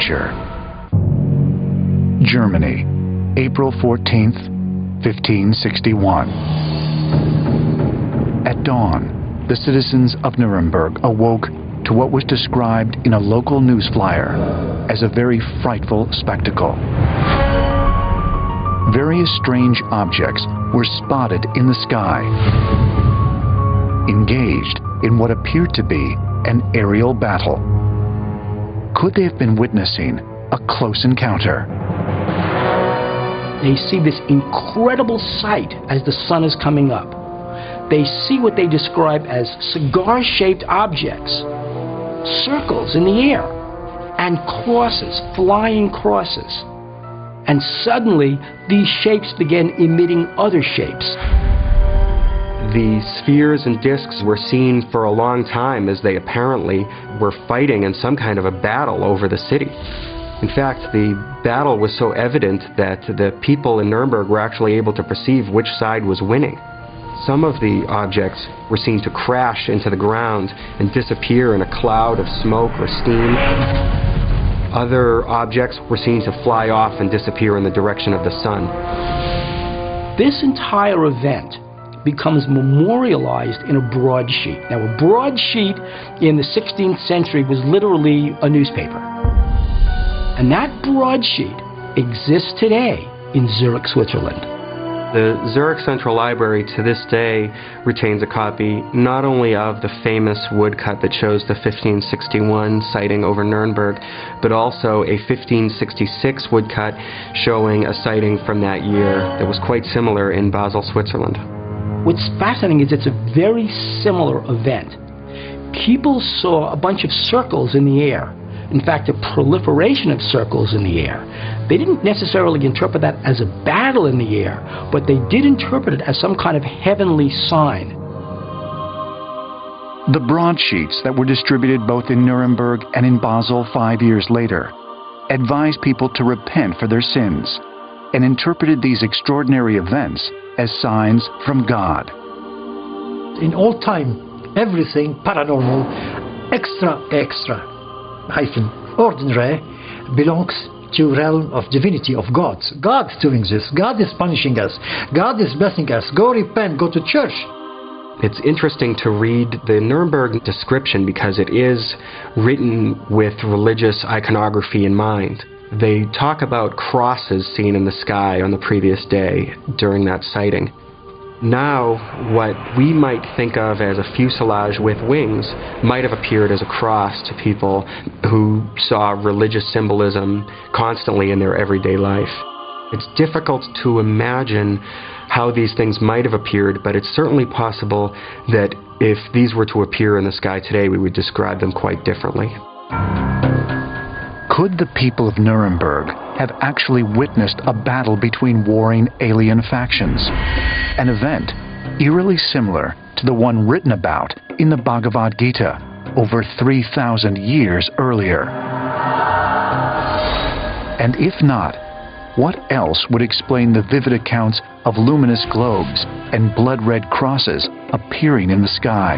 future. Germany, April 14th, 1561. At dawn, the citizens of Nuremberg awoke to what was described in a local news flyer as a very frightful spectacle. Various strange objects were spotted in the sky, engaged in what appeared to be an aerial battle. Could they have been witnessing a close encounter? They see this incredible sight as the sun is coming up. They see what they describe as cigar-shaped objects, circles in the air, and crosses, flying crosses. And suddenly, these shapes began emitting other shapes. The spheres and discs were seen for a long time as they apparently were fighting in some kind of a battle over the city. In fact, the battle was so evident that the people in Nuremberg were actually able to perceive which side was winning. Some of the objects were seen to crash into the ground and disappear in a cloud of smoke or steam. Other objects were seen to fly off and disappear in the direction of the sun. This entire event becomes memorialized in a broadsheet. Now, a broadsheet in the 16th century was literally a newspaper. And that broadsheet exists today in Zurich, Switzerland. The Zurich Central Library to this day retains a copy not only of the famous woodcut that shows the 1561 sighting over Nuremberg, but also a 1566 woodcut showing a sighting from that year that was quite similar in Basel, Switzerland. What's fascinating is it's a very similar event. People saw a bunch of circles in the air. In fact, a proliferation of circles in the air. They didn't necessarily interpret that as a battle in the air, but they did interpret it as some kind of heavenly sign. The broadsheets that were distributed both in Nuremberg and in Basel 5 years later advised people to repent for their sins and interpreted these extraordinary events as signs from God. In all time, everything paranormal, extra, ordinary, belongs to realm of divinity, of God. God's doing this. God is punishing us. God is blessing us. Go repent, go to church. It's interesting to read the Nuremberg description because it is written with religious iconography in mind. They talk about crosses seen in the sky on the previous day during that sighting. Now, what we might think of as a fuselage with wings might have appeared as a cross to people who saw religious symbolism constantly in their everyday life. It's difficult to imagine how these things might have appeared, but it's certainly possible that if these were to appear in the sky today, we would describe them quite differently. Could the people of Nuremberg have actually witnessed a battle between warring alien factions? An event eerily similar to the one written about in the Bhagavad Gita over 3,000 years earlier. And if not, what else would explain the vivid accounts of luminous globes and blood-red crosses appearing in the sky?